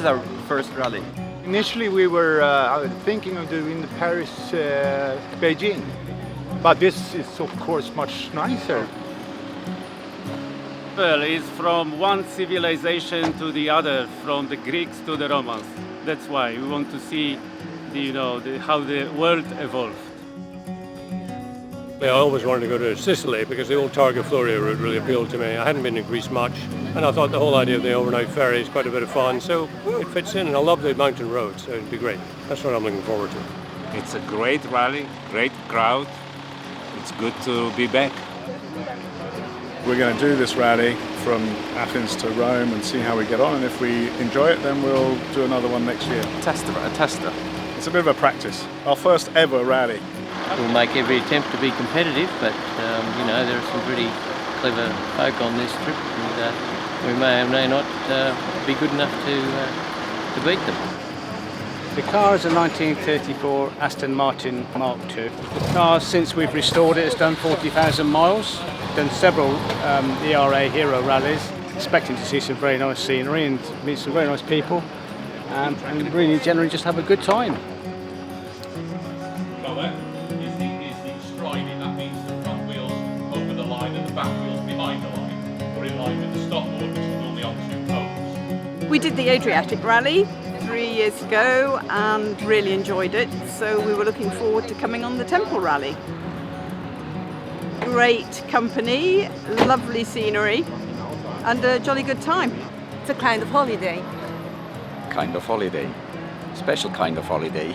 is our first rally. Initially we were thinking of doing the Paris-Beijing, but this is of course much nicer. Well, it's from one civilization to the other, from the Greeks to the Romans. That's why we want to see how the world evolved. I always wanted to go to Sicily because the old Targa Florio route really appealed to me. I hadn't been in Greece much, and I thought the whole idea of the overnight ferry is quite a bit of fun, so it fits in, and I love the mountain roads, so it'd be great. That's what I'm looking forward to. It's a great rally, great crowd. It's good to be back. We're going to do this rally from Athens to Rome and see how we get on, and if we enjoy it, then we'll do another one next year. A tester. It's a bit of a practice. Our first ever rally. We'll make every attempt to be competitive, but there are some pretty clever folk on this trip, and we may or may not be good enough to beat them. The car is a 1934 Aston Martin Mark II. The car, since we've restored it, has done 40,000 miles. Done several ERA Hero rallies, expecting to see some very nice scenery and meet some very nice people, and really generally just have a good time. We did the Adriatic Rally 3 years ago and really enjoyed it, so we were looking forward to coming on the Temple Rally. Great company, lovely scenery and a jolly good time. It's a kind of holiday. Kind of holiday. Special kind of holiday.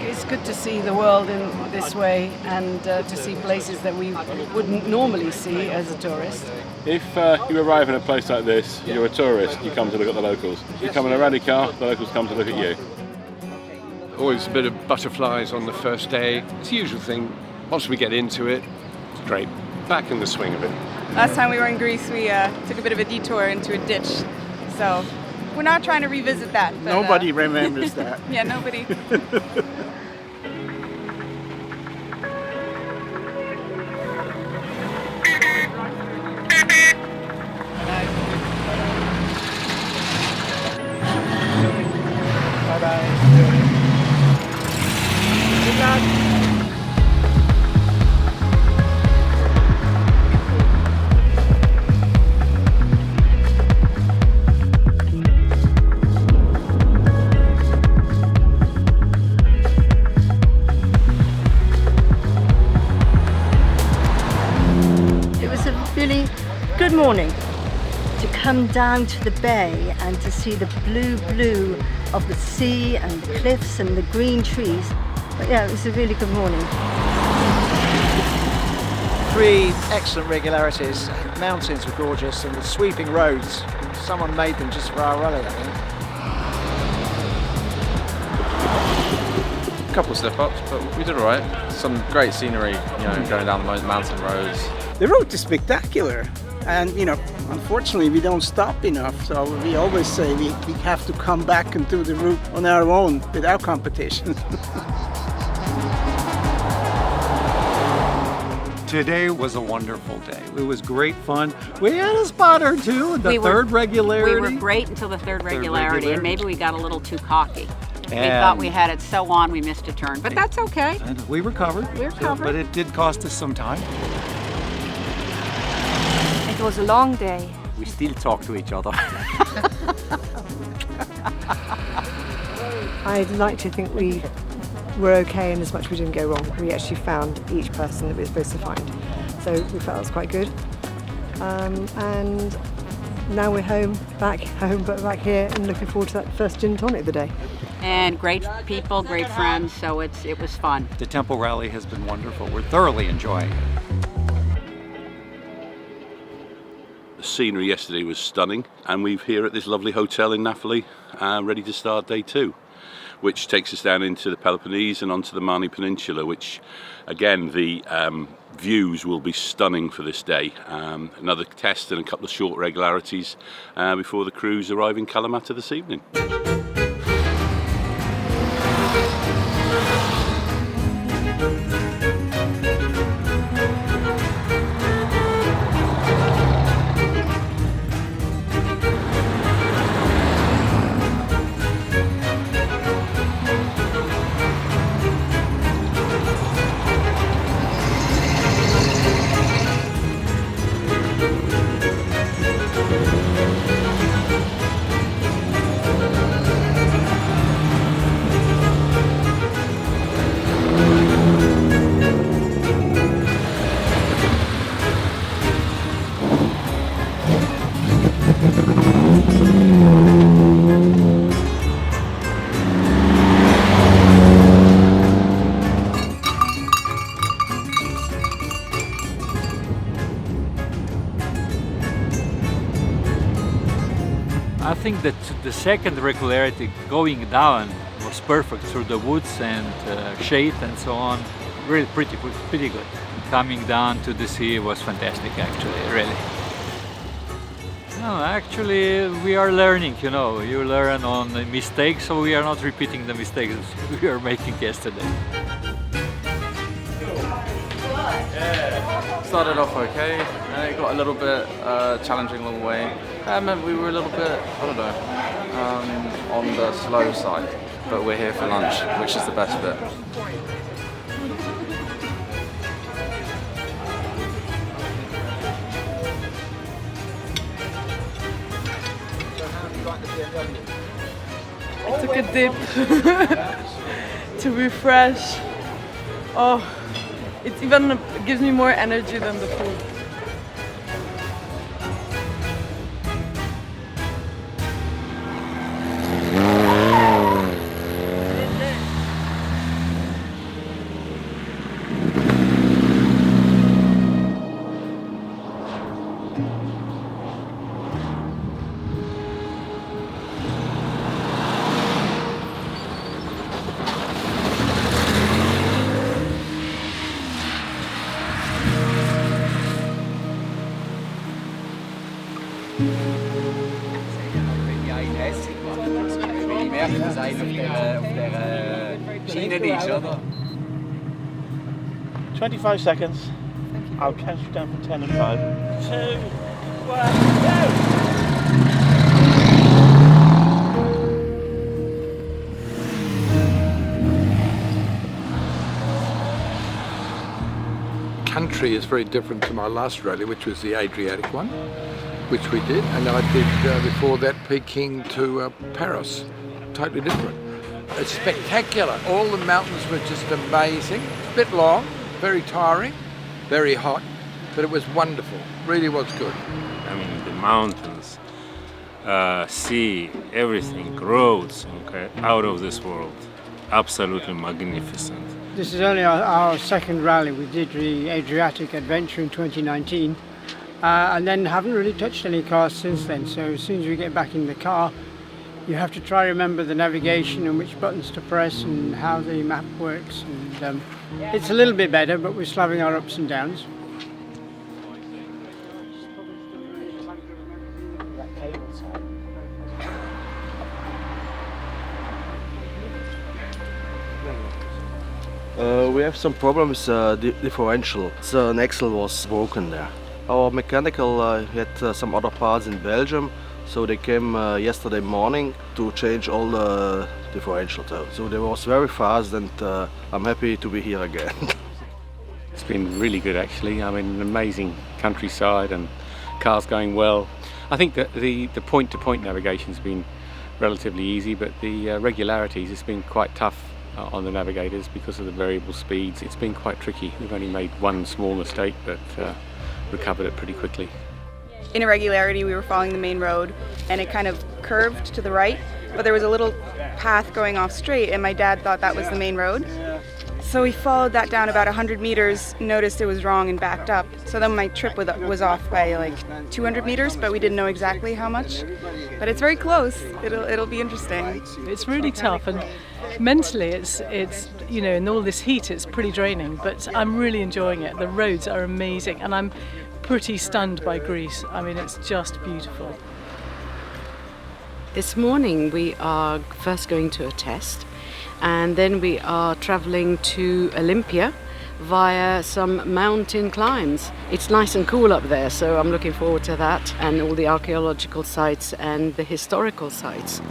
It's good to see the world in this way and to see places that we wouldn't normally see as a tourist. If you arrive in a place like this, you're a tourist, you come to look at the locals. You come in a rally car, the locals come to look at you. Always a bit of butterflies on the first day. It's the usual thing. Once we get into it, it's great. Back in the swing of it. Last time we were in Greece, we took a bit of a detour into a ditch, so we're not trying to revisit that. But, nobody remembers that. Yeah, nobody. Really good morning. To come down to the bay and to see the blue of the sea and the cliffs and the green trees. But yeah, it was a really good morning. 3 excellent regularities. Mountains were gorgeous and the sweeping roads. Someone made them just for our rally, I think. A couple of slip-ups, but we did all right. Some great scenery, going down the mountain roads. The route is spectacular, and unfortunately we don't stop enough, so we always say we have to come back and do the route on our own without competition. Today was a wonderful day. It was great fun. We had a spot or two in the third regularity. We were great until the third regularity, and maybe we got a little too cocky. We thought we had it so on, we missed a turn, but that's okay. And we recovered. But it did cost us some time. It was a long day. We still talk to each other. I'd like to think we were okay, and as much as we didn't go wrong. We actually found each person that we were supposed to find. So we felt it was quite good. And now we're back here and looking forward to that first gin tonic of the day. And great people, great friends, so it was fun. The Temple Rally has been wonderful. We're thoroughly enjoying it. The scenery yesterday was stunning, and we're here at this lovely hotel in Napoli, ready to start day 2, which takes us down into the Peloponnese and onto the Mani Peninsula, which again the views will be stunning for this day. Another test and a couple of short regularities before the crews arrive in Kalamata this evening. I think that the second regularity going down was perfect through the woods and shade and so on. Really pretty good. Coming down to the sea was fantastic, actually, really. No, actually we are learning, you know. You learn on the mistakes, so we are not repeating the mistakes we were making yesterday. Started off okay, it got a little bit challenging along the way. That meant we were a little bit, I don't know, on the slow side. But we're here for lunch, which is the best bit. I took a dip to refresh. Oh, it even gives me more energy than the food. Merkt sein auf der Schiene ist, oder? 25 seconds. I'll count you down from 10 and 5. 2, 1, go! Country is very different to my last rally, which was the Adriatic one, which we did, and I did before that Peking to Paris. Totally different. It's spectacular. All the mountains were just amazing. A bit long, very tiring, very hot, but it was wonderful. Really was good. I mean, the mountains, sea, everything, roads, okay, out of this world. Absolutely magnificent. This is only our second rally. We did the Adriatic Adventure in 2019 and then haven't really touched any cars since then. So as soon as we get back in the car, you have to try to remember the navigation and which buttons to press and how the map works. And it's a little bit better, but we're still having our ups and downs. We have some problems, differential. So an axle was broken there. Our mechanical had some other parts in Belgium, so they came yesterday morning to change all the differential. So they was very fast, and I'm happy to be here again. It's been really good actually. I mean, an amazing countryside and cars going well. I think that the point-to-point navigation's been relatively easy, but the regularities, it's been quite tough on the navigators because of the variable speeds. It's been quite tricky. We've only made one small mistake, but recovered it pretty quickly. In irregularity, we were following the main road and it kind of curved to the right, but there was a little path going off straight and my dad thought that was the main road. So we followed that down about 100 meters, noticed it was wrong and backed up. So then my trip was off by like 200 meters, but we didn't know exactly how much. But it's very close. It'll be interesting. It's really tough, and mentally it's you know, in all this heat it's pretty draining, but I'm really enjoying it. The roads are amazing and I'm pretty stunned by Greece. I mean, it's just beautiful. This morning we are first going to a test, and then we are traveling to Olympia via some mountain climbs. It's nice and cool up there, so I'm looking forward to that, and all the archaeological sites and the historical sites.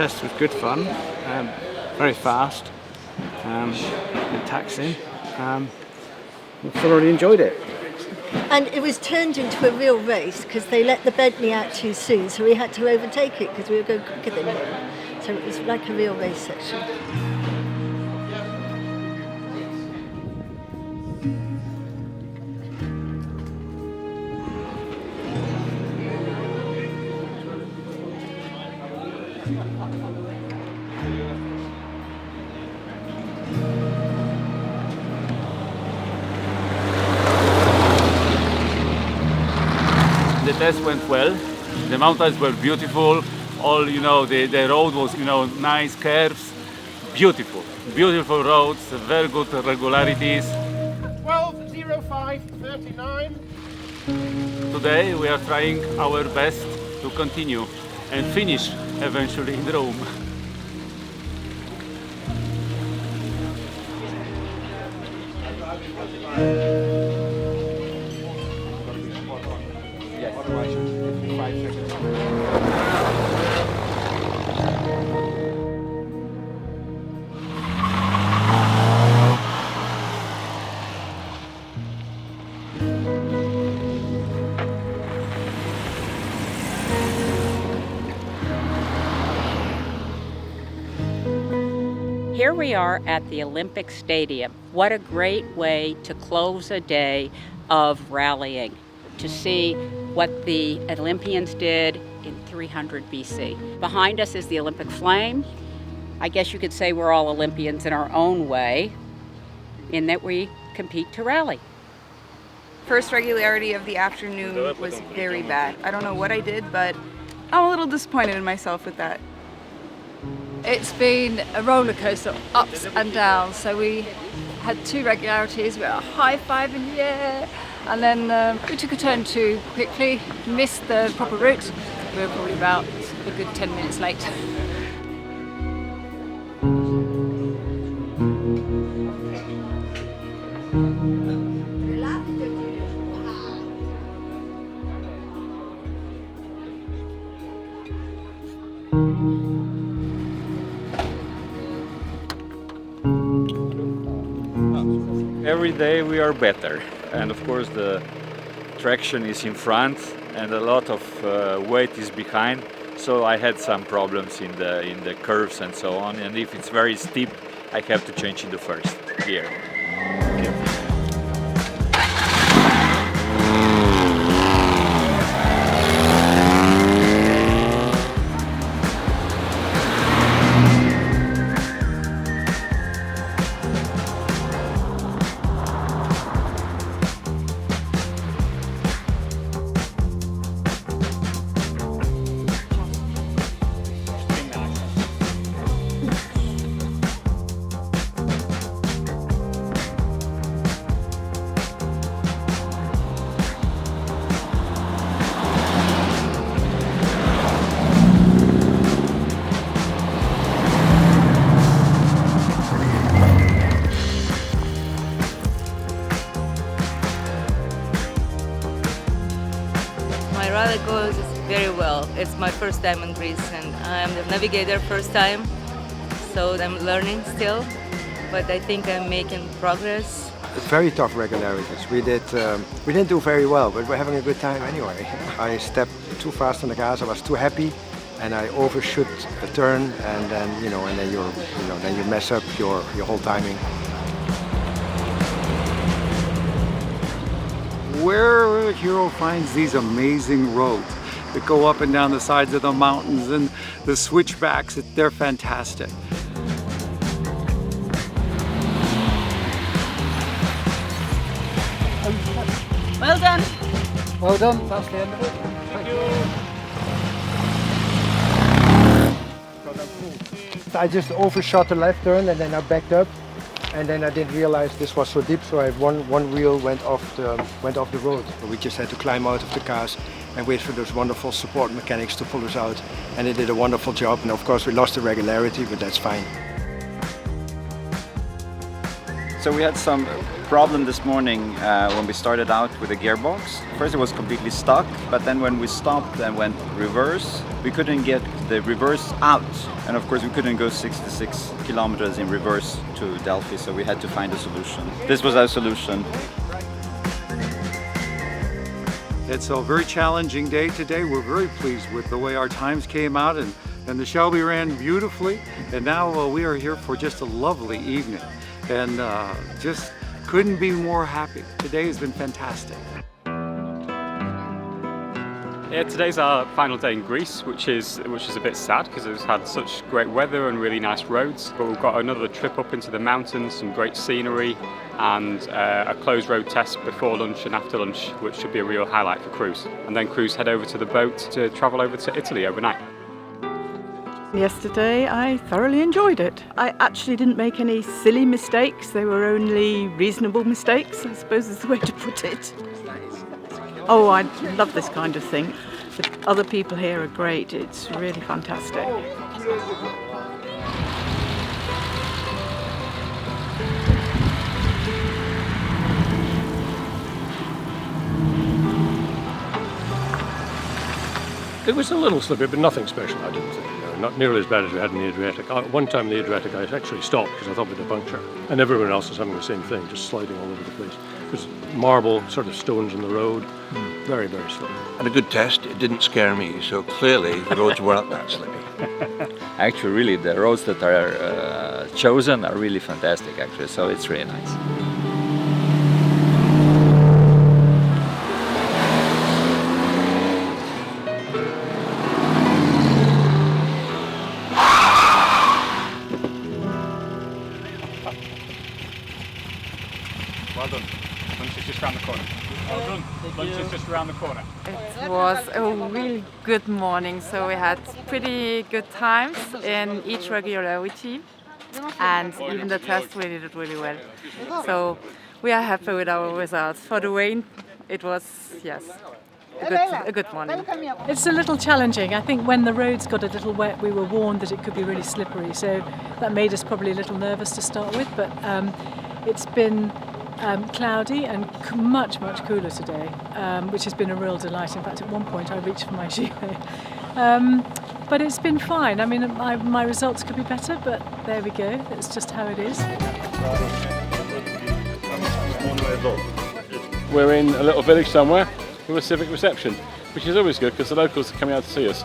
test was good fun, very fast, and taxing. We thoroughly enjoyed it. And it was turned into a real race because they let the Bentley out too soon, so we had to overtake it because we were going quicker than him. So it was like a real race section. The test went well. The mountains were beautiful. All, the road was, nice curves. Beautiful roads, very good regularities. 12:05:39. Today we are trying our best to continue and finish eventually in Rome. Here we are at the Olympic Stadium. What a great way to close a day of rallying, to see what the Olympians did in 300 BC. Behind us is the Olympic flame. I guess you could say we're all Olympians in our own way, in that we compete to rally. First regularity of the afternoon was very bad. I don't know what I did, but I'm a little disappointed in myself with that. It's been a roller coaster of ups and downs. So we had 2 regularities, we were high five in the air, and then we took a turn too quickly, missed the proper route. We were probably about a good 10 minutes late. Every day we are better, and of course the traction is in front and a lot of weight is behind, so I had some problems in the curves and so on, and if it's very steep I have to change in the first gear. My rally goes very well. It's my first time in Greece and I'm the navigator first time, so I'm learning still, but I think I'm making progress. Very tough regularities. We didn't do very well, but we're having a good time anyway. I stepped too fast on the gas. I was too happy, and I overshoot a turn, and then then you mess up your whole timing. Where a hero finds these amazing roads that go up and down the sides of the mountains and the switchbacks, they're fantastic. Well done. Well done, that's the end of it. Thank you. I just overshot the left turn and then I backed up, and then I didn't realize this was so deep, so one wheel went off the road. We just had to climb out of the cars and wait for those wonderful support mechanics to pull us out, and they did a wonderful job. And of course we lost the regularity, but that's fine. So we had some problem this morning when we started out with the gearbox. First it was completely stuck, but then when we stopped and went reverse, we couldn't get the reverse out. And of course we couldn't go 66 kilometers in reverse to Delphi, so we had to find a solution. This was our solution. It's a very challenging day today. We're very pleased with the way our times came out, and the Shelby ran beautifully. And now we are here for just a lovely evening, and just couldn't be more happy. Today has been fantastic. Yeah, today's our final day in Greece, which is a bit sad because it's had such great weather and really nice roads. But we've got another trip up into the mountains, some great scenery, and a closed road test before lunch and after lunch, which should be a real highlight for crews. And then crews head over to the boat to travel over to Italy overnight. Yesterday I thoroughly enjoyed it. I actually didn't make any silly mistakes. They were only reasonable mistakes, I suppose is the way to put it. Oh, I love this kind of thing. The other people here are great. It's really fantastic. It was a little slippery, but nothing special, I didn't think. Not nearly as bad as we had in the Adriatic. One time in the Adriatic I actually stopped because I thought we had a puncture. And everyone else was having the same thing, just sliding all over the place. It was marble, sort of stones in the road. Very, very slippery. And a good test, it didn't scare me, so clearly the roads weren't that slippy. Actually, really, the roads that are chosen are really fantastic, actually, so it's really nice. Well done. Lunch is just around the corner. Well done. Lunch is just around the corner. It was a really good morning, so we had pretty good times in each regularity, and even the test we did it really well. So we are happy with our results. For the rain, it was, yes, a good morning. It's a little challenging. I think when the roads got a little wet, we were warned that it could be really slippery, so that made us probably a little nervous to start with, but it's been cloudy and much cooler today, which has been a real delight. In fact, at one point I reached for my gilet. But it's been fine. I mean, my results could be better, but there we go. It's just how it is. We're in a little village somewhere with a civic reception, which is always good because the locals are coming out to see us.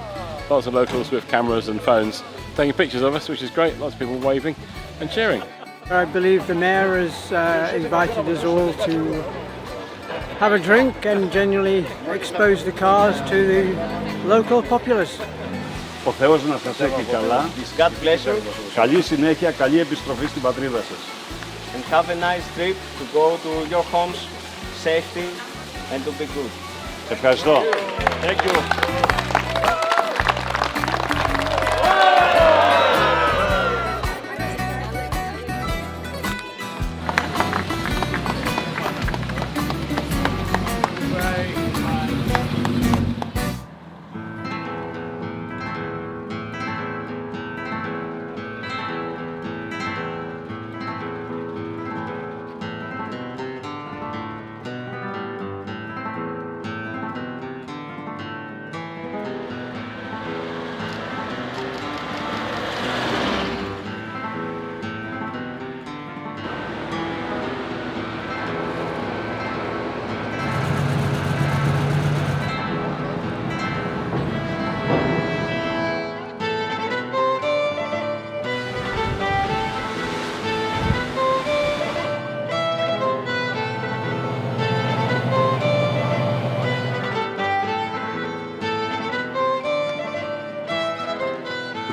Lots of locals with cameras and phones taking pictures of us, which is great. Lots of people waving and cheering. I believe the mayor has invited us all to have a drink and generally expose the cars to the local populace. Ο Θεός να σας έχει καλά. God bless you. Καλή συνέχεια, καλή επιστροφή στην πατρίδα σας. And have a nice trip to go to your homes, safety and to be good. Ευχαριστώ. Thank you.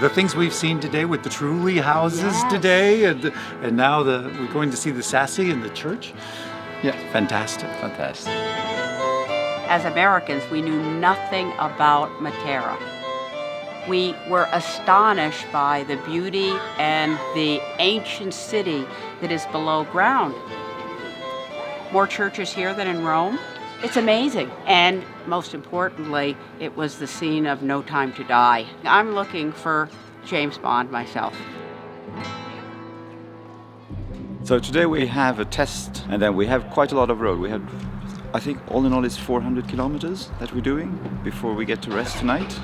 The things we've seen today with the Truly houses today, and now we're going to see the Sassy in the church. Yeah, fantastic. Fantastic. As Americans, we knew nothing about Matera. We were astonished by the beauty and the ancient city that is below ground. More churches here than in Rome. It's amazing. And most importantly, it was the scene of No Time to Die. I'm looking for James Bond myself. So today we have a test, and then we have quite a lot of road. We had, I think, all in all, it's 400 kilometers that we're doing before we get to rest tonight.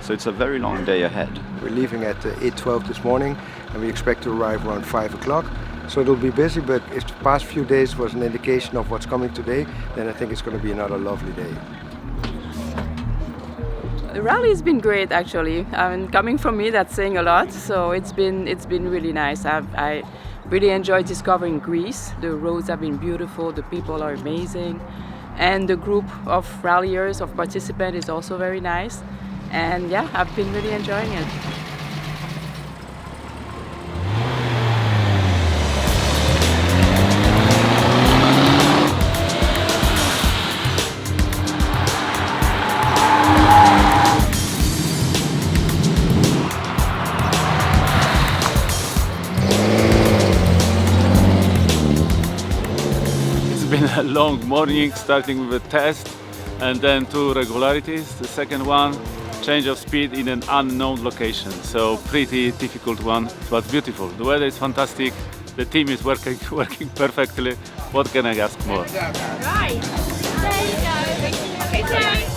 So it's a very long day ahead. We're leaving at 8:12 this morning, and we expect to arrive around 5 o'clock. So it'll be busy, but if the past few days was an indication of what's coming today, then I think it's going to be another lovely day. The rally has been great, actually. I mean, coming from me, that's saying a lot. So it's been really nice. I really enjoyed discovering Greece. The roads have been beautiful. The people are amazing, and the group of ralliers, of participants, is also very nice. And yeah, I've been really enjoying it. It's been a long morning, starting with a test and then 2 regularities. The second one, change of speed in an unknown location. So pretty difficult one, but beautiful. The weather is fantastic. The team is working perfectly. What can I ask more? Right, there you go. Okay, so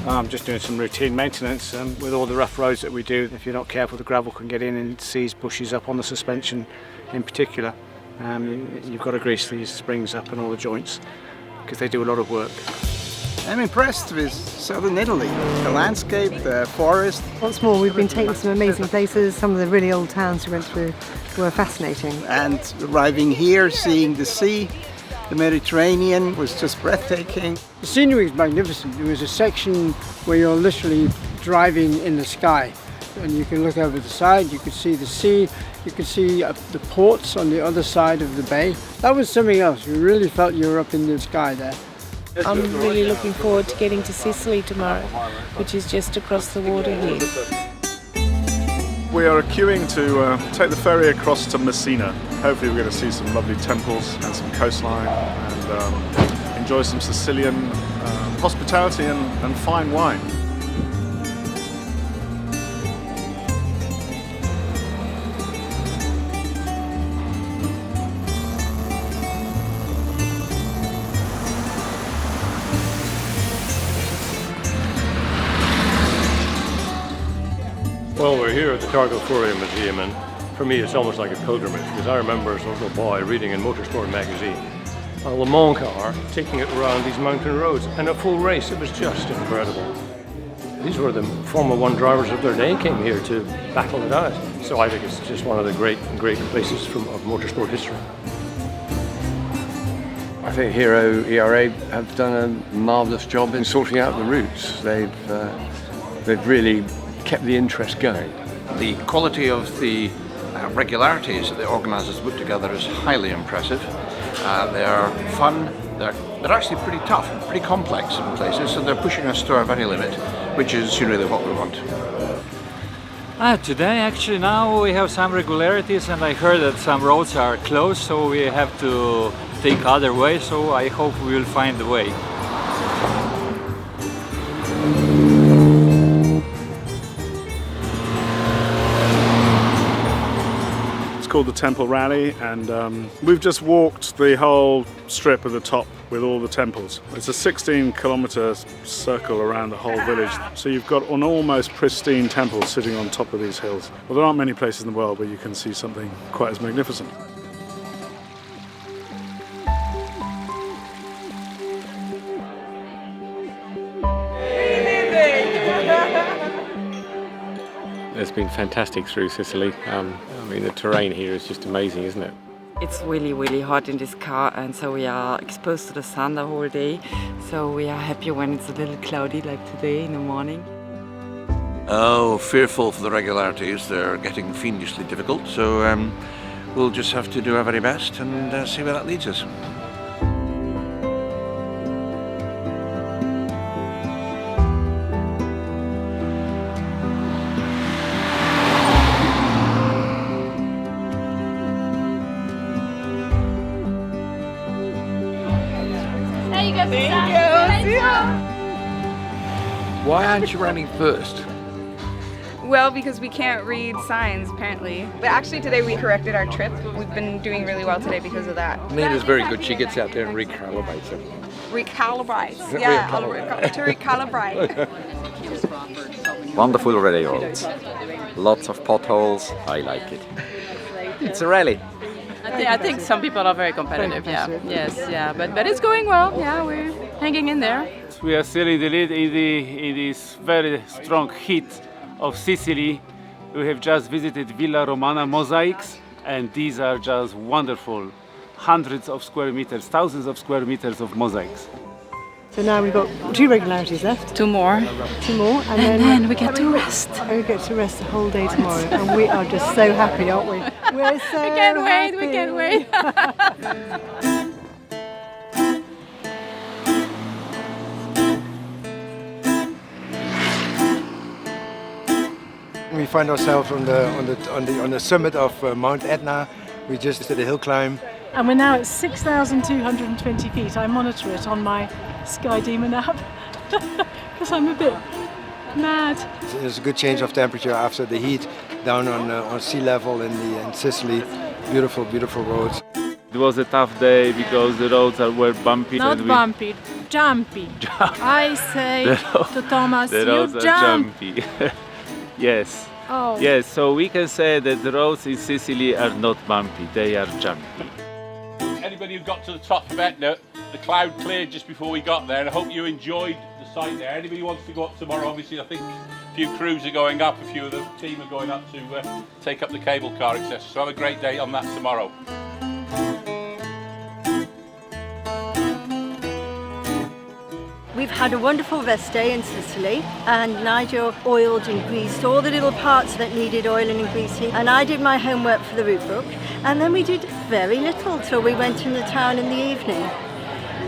I'm just doing some routine maintenance with all the rough roads that we do. If you're not careful, the gravel can get in and seize bushes up on the suspension in particular. You've got to grease these springs up and all the joints because they do a lot of work. I'm impressed with southern Italy, the landscape, the forest. Once more, we've been taken to some amazing places. Some of the really old towns we went through were fascinating. And arriving here, seeing the sea, the Mediterranean was just breathtaking. The scenery is magnificent. There was a section where you're literally driving in the sky, and you can look over the side, you could see the sea, you could see the ports on the other side of the bay. That was something else. You really felt you were up in the sky there. I'm really looking forward to getting to Sicily tomorrow, which is just across the water here. We are queuing to take the ferry across to Messina. Hopefully we're going to see some lovely temples and some coastline and enjoy some Sicilian hospitality and fine wine. Well, we're here at the Targoforia Museum, and for me it's almost like a pilgrimage, because I remember as a little boy reading in Motorsport magazine a Le Mans car taking it around these mountain roads, and a full race. It was just incredible. These were the Formula 1 drivers of their day came here to battle it out. So I think it's just one of the great places of motorsport history. I think Hero ERA have done a marvellous job in sorting out the routes. They've really kept the interest going. The quality of the regularities that the organisers put together is highly impressive. They are fun, they're actually pretty tough, pretty complex in places, so they're pushing us to our very limit, which is really what we want. Today actually now we have some regularities, and I heard that some roads are closed, so we have to take other way, so I hope we will find the way. Called the Temple Rally, and we've just walked the whole strip at the top with all the temples. It's a 16-kilometer circle around the whole village, so you've got an almost pristine temple sitting on top of these hills. Well, there aren't many places in the world where you can see something quite as magnificent. It's been fantastic through Sicily. I mean, the terrain here is just amazing, isn't it? It's really hot in this car, and so we are exposed to the sun the whole day. So we are happy when it's a little cloudy like today in the morning. Oh, fearful for the regularities. They're getting fiendishly difficult, so we'll just have to do our very best and see where that leads us. Why aren't you running first? Well, because we can't read signs, apparently. But actually today we corrected our trip. We've been doing really well today because of that. Nina's very good. She gets out there and recalibrates it. Recalibrates. Yeah, to recalibrate. Wonderful rally roads. Lots of potholes. I like it. It's a rally. I think some people are very competitive. Yeah. Yes. Yeah. But it's going well. Yeah, we're hanging in there. We are still in the lead in this very strong heat of Sicily. We have just visited Villa Romana mosaics, and these are just wonderful. Hundreds of square meters, thousands of square meters of mosaics. So now we've got 2 regularities left. 2 more. 2 more, and then we get to rest. And we get to rest the whole day tomorrow, and we are just so happy, aren't we? We're so We can't wait. happy. We can't wait. We find ourselves on the summit of Mount Etna. We just did a hill climb. And we're now at 6,220 feet. I monitor it on my Sky Demon app because I'm a bit mad. There's a good change of temperature after the heat down on sea level in Sicily. Beautiful, beautiful roads. It was a tough day because the roads were bumpy. Not bumpy, jumpy. I say to Thomas, the roads you are jump. jumpy. Yes. Oh. Yes, so we can say that the roads in Sicily are not bumpy, they are jumpy. Anybody who got to the top of Etna, the cloud cleared just before we got there, and I hope you enjoyed the sight there. Anybody who wants to go up tomorrow, obviously I think a few crews are going up, a few of the team are going up to take up the cable car, etc. So have a great day on that tomorrow. We've had a wonderful rest day in Sicily, and Nigel oiled and greased all the little parts that needed oiling and greasing, and I did my homework for the route book, and then we did very little till we went in the town in the evening.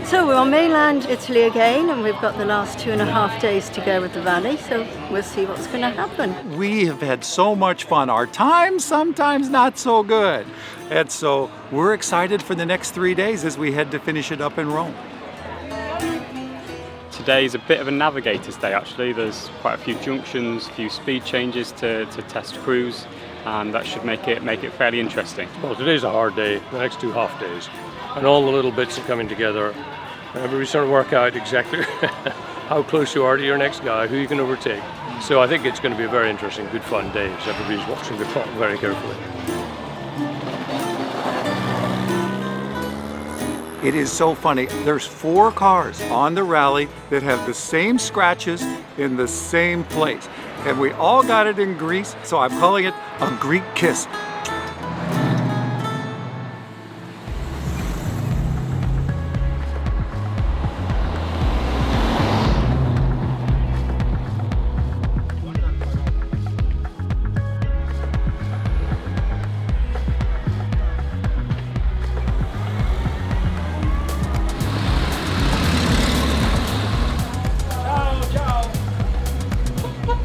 So we're on mainland Italy again, and we've got the last 2.5 days to go with the rally, so we'll see what's going to happen. We have had so much fun. Our time sometimes not so good. And so we're excited for the next 3 days as we head to finish it up in Rome. Today is a bit of a navigator's day actually. There's quite a few junctions, a few speed changes to test crews, and that should make it fairly interesting. Well, today's a hard day, the next 2 half days, and all the little bits are coming together. And everybody's trying to work out exactly how close you are to your next guy, who you can overtake. So I think it's going to be a very interesting, good fun day, so everybody's watching the clock very carefully. It is so funny. There's 4 cars on the rally that have the same scratches in the same place. And we all got it in Greece, so I'm calling it a Greek kiss.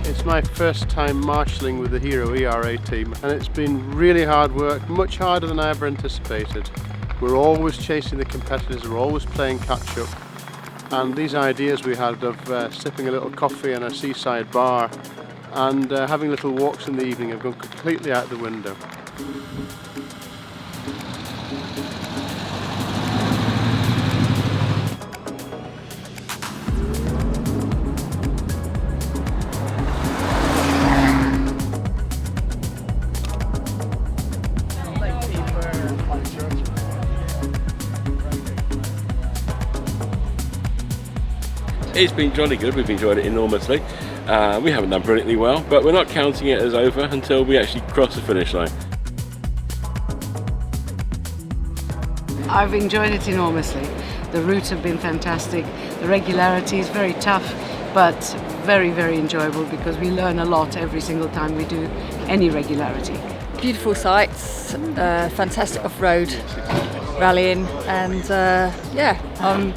It's my first time marshalling with the Hero ERA team, and it's been really hard work, much harder than I ever anticipated. We're always chasing the competitors, we're always playing catch up, and these ideas we had of sipping a little coffee in a seaside bar and having little walks in the evening have gone completely out the window. It's been jolly good, we've enjoyed it enormously. We haven't done brilliantly well, but we're not counting it as over until we actually cross the finish line. I've enjoyed it enormously. The routes have been fantastic, the regularity is very tough, but very, very enjoyable because we learn a lot every single time we do any regularity. Beautiful sights, fantastic off-road rallying, and yeah, I'm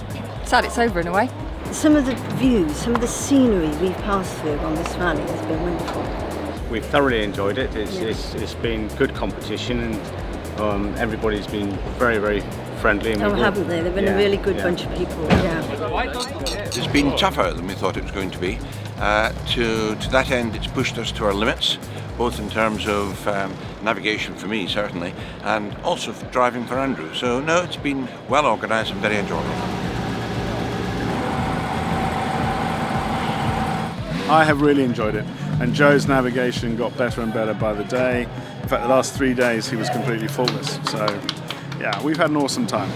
sad it's over in a way. Some of the views, some of the scenery we've passed through on this rally has been wonderful. We've thoroughly enjoyed it. It's been good competition, and everybody's been very, very friendly. And haven't they? They've been a really good bunch of people. Yeah. It's been tougher than we thought it was going to be. To that end, it's pushed us to our limits, both in terms of navigation for me, certainly, and also for driving for Andrew. So no, it's been well organised and very enjoyable. I have really enjoyed it, and Joe's navigation got better and better by the day. In fact, the last 3 days he was completely faultless. So yeah, we've had an awesome time.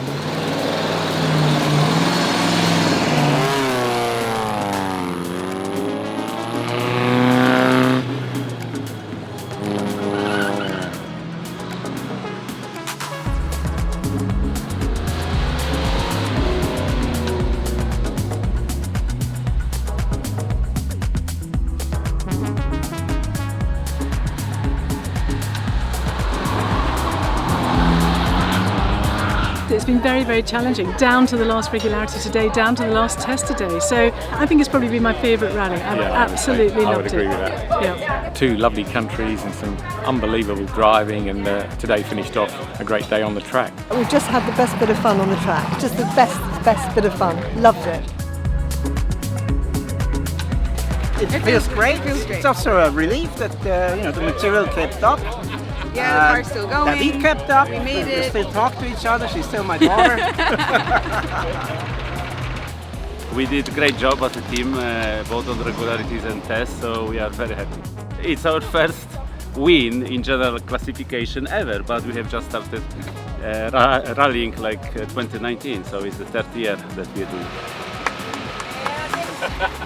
It's been very, very challenging, down to the last regularity today, down to the last test today. So I think it's probably been my favourite rally. I've absolutely loved it. I would agree with that. Yeah. 2 lovely countries and some unbelievable driving, and today finished off a great day on the track. We've just had the best bit of fun on the track, just the best bit of fun. Loved it. It feels great. It's also a relief that the material kept up. Yeah, the car's still going. David kept up. We made We it. still talk to each other. She's still my daughter. We did a great job as a team, both on the regularities and tests, so we are very happy. It's our first win in general classification ever, but we have just started rallying like 2019, so it's the 3rd year that we are doing.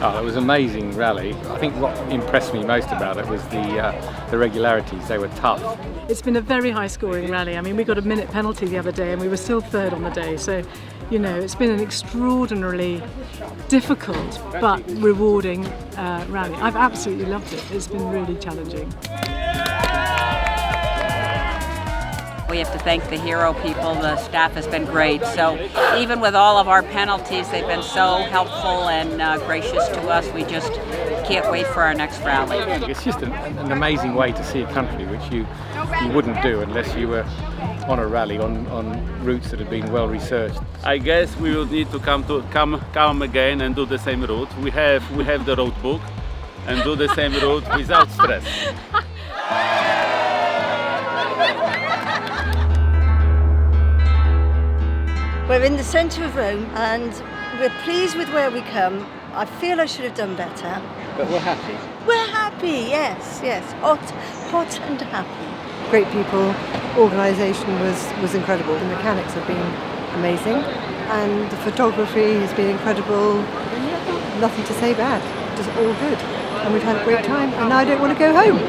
Oh, it was an amazing rally. I think what impressed me most about it was the regularities. They were tough. It's been a very high scoring rally. I mean, we got a minute penalty the other day and we were still 3rd on the day. So, you know, it's been an extraordinarily difficult but rewarding rally. I've absolutely loved it. It's been really challenging. We have to thank the hero people. The staff has been great. So even with all of our penalties, they've been so helpful and gracious to us. We just can't wait for our next rally. It's just an amazing way to see a country, which you wouldn't do unless you were on a rally on routes that have been well researched. I guess we will need to come again and do the same route. We have the road book and do the same route without stress. We're in the centre of Rome and we're pleased with where we come. I feel I should have done better. But we're happy. We're happy, yes. Hot and happy. Great people, organisation was incredible. The mechanics have been amazing and the photography has been incredible. Nothing to say bad, just all good. And we've had a great time and now I don't want to go home.